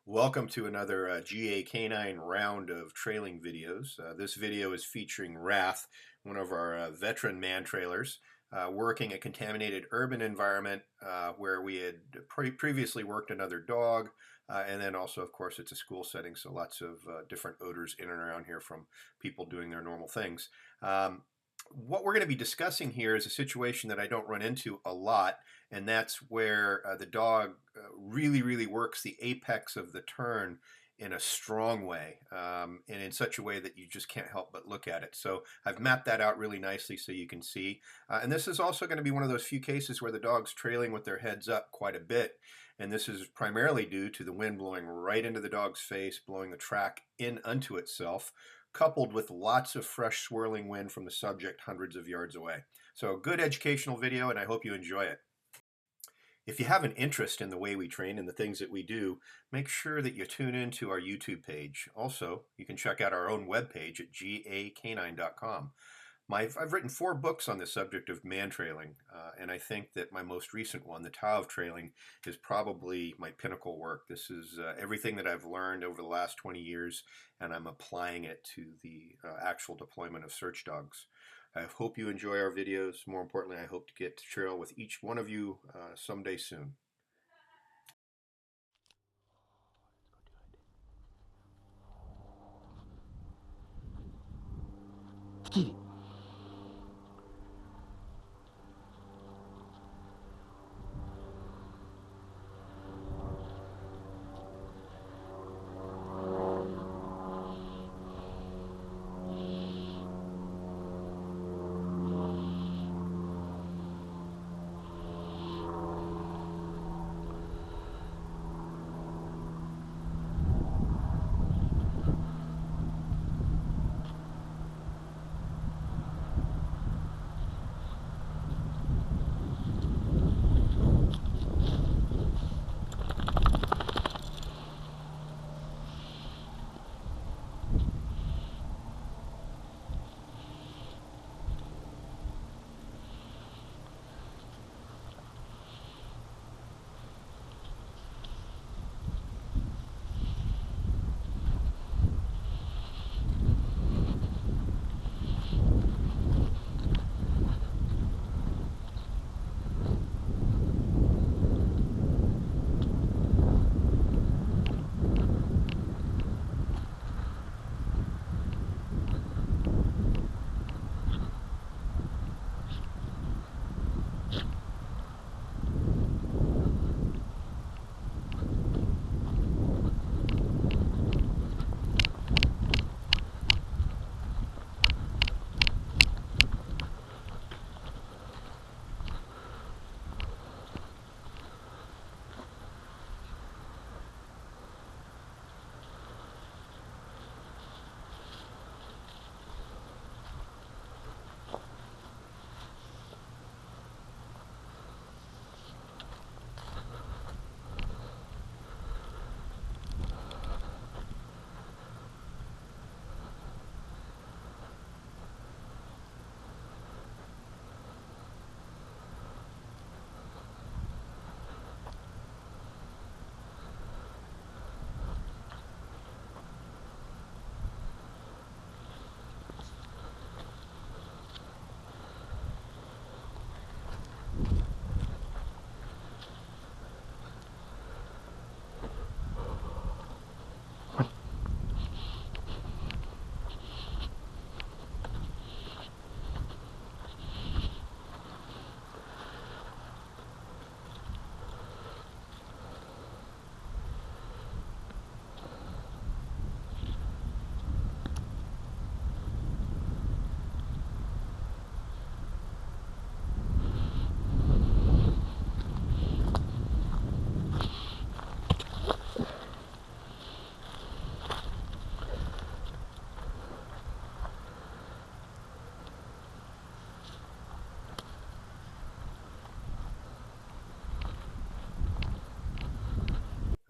Welcome to another GA Canine round of trailing videos. This video is featuring Wrath, one of our veteran man trailers, working a contaminated urban environment where we had previously worked another dog, and then also, of course, it's a school setting, so lots of different odors in and around here from people doing their normal things. What we're going to be discussing here is a situation that I don't run into a lot, and that's where the dog really works the apex of the turn in a strong way, and in such a way that you just can't help but look at it. So I've mapped that out really nicely so you can see. And this is also going to be one of those few cases where the dog's trailing with their heads up quite a bit. And this is primarily due to the wind blowing right into the dog's face, blowing the track in unto itself, coupled with lots of fresh swirling wind from the subject hundreds of yards away. So a good educational video, and I hope you enjoy it. If you have an interest in the way we train and the things that we do, make sure that you tune into our YouTube page. Also, you can check out our own webpage at gacanine.com. I've written 4 books on the subject of man trailing, and I think that my most recent one, The Tao of Trailing, is probably my pinnacle work. This is everything that I've learned over the last 20 years, and I'm applying it to the actual deployment of search dogs. I hope you enjoy our videos. More importantly, I hope to get to trail with each one of you someday soon.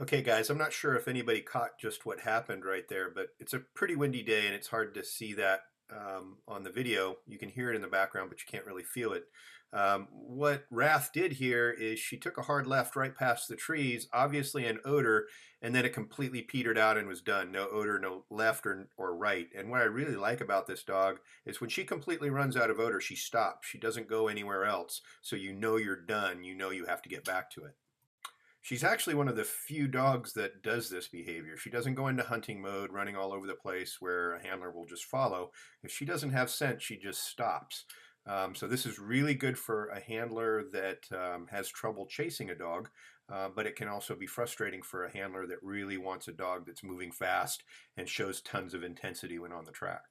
Okay, guys, I'm not sure if anybody caught just what happened right there, but it's a pretty windy day and it's hard to see that on the video. You can hear it in the background, but you can't really feel it. What Wrath did here is she took a hard left right past the trees, obviously an odor, and then it completely petered out and was done. No odor, no left or right. And what I really like about this dog is when she completely runs out of odor, she stops. She doesn't go anywhere else. So you know you're done. You know you have to get back to it. She's actually one of the few dogs that does this behavior. She doesn't go into hunting mode, running all over the place where a handler will just follow. If she doesn't have scent, she just stops. So this is really good for a handler that has trouble chasing a dog, but it can also be frustrating for a handler that really wants a dog that's moving fast and shows tons of intensity when on the track.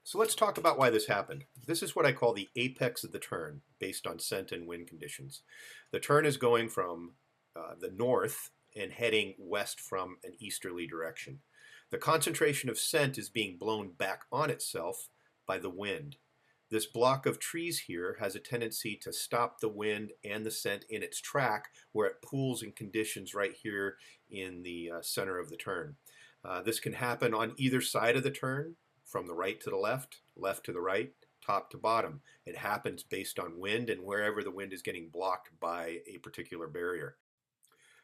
So let's talk about why this happened. This is what I call the apex of the turn, based on scent and wind conditions. The turn is going from the north and heading west from an easterly direction. The concentration of scent is being blown back on itself by the wind. This block of trees here has a tendency to stop the wind and the scent in its track, where it pools in conditions right here in the center of the turn. This can happen on either side of the turn, from the right to the left, left to the right, top to bottom. It happens based on wind and wherever the wind is getting blocked by a particular barrier.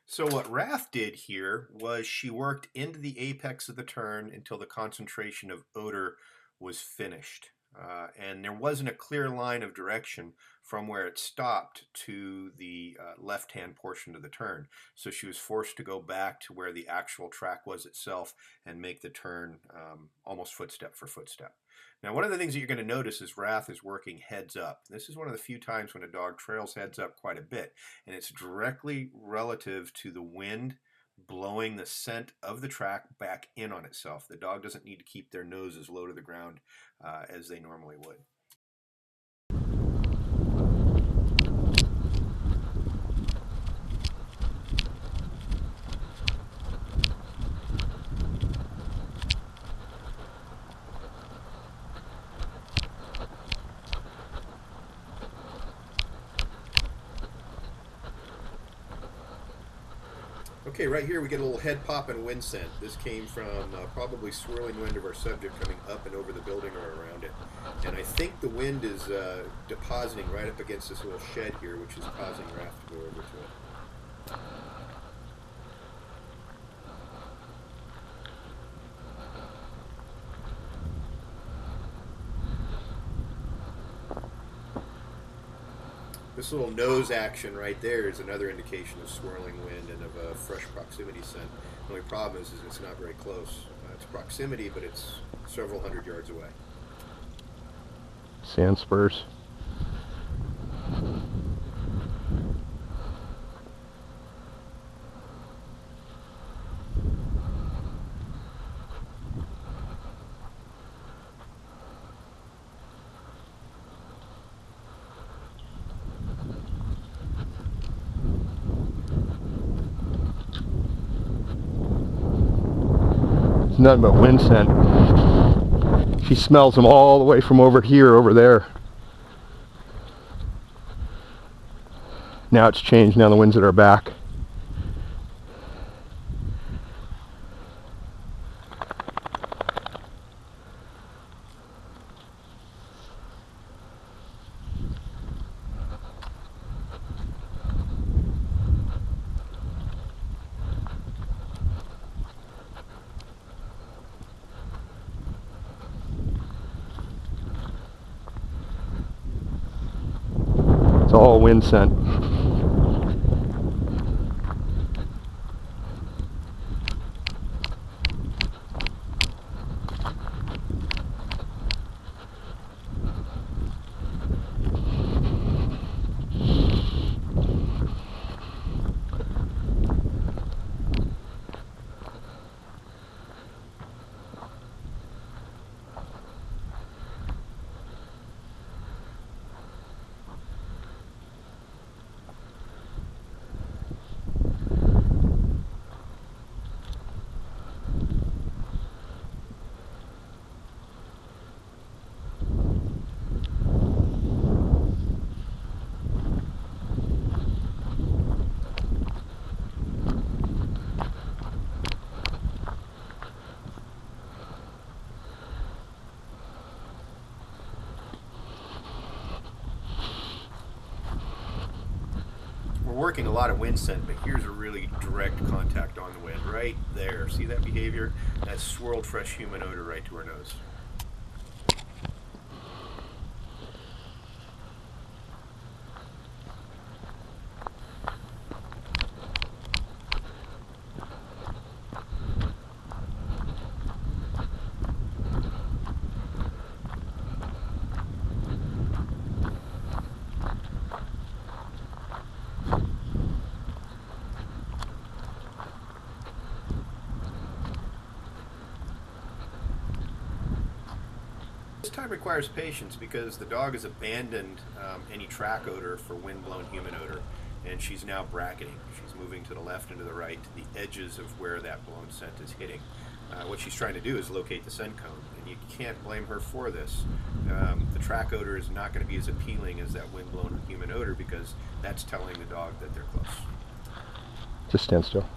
So what Wrath did here was she worked into the apex of the turn until the concentration of odor was finished. And there wasn't a clear line of direction from where it stopped to the left-hand portion of the turn. So she was forced to go back to where the actual track was itself and make the turn almost footstep for footstep. Now, one of the things that you're going to notice is Wrath is working heads up. This is one of the few times when a dog trails heads up quite a bit, and it's directly relative to the wind blowing the scent of the track back in on itself. The dog doesn't need to keep their nose as low to the ground as they normally would. Okay, right here we get a little head pop and wind scent. This came from probably swirling wind of our subject coming up and over the building or around it. And I think the wind is depositing right up against this little shed here, which is causing Wrath to go over to it. This little nose action right there is another indication of swirling wind and of a fresh proximity scent. The only problem is it's not very close. It's proximity, but it's several hundred yards away. Sand spurs. Nothing but wind scent. She smells them all the way from over here, over there. Now it's changed. Now the wind's at our back. It's all wind scent. working a lot of wind scent, but here's a really direct contact on the wind, right there. See that behavior? That swirled fresh human odor right to her nose. This time requires patience because the dog has abandoned any track odor for wind-blown human odor, and she's now bracketing. She's moving to the left and to the right to the edges of where that blown scent is hitting. What she's trying to do is locate the scent cone, and you can't blame her for this. The track odor is not going to be as appealing as that wind-blown human odor because that's telling the dog that they're close. Just stand still.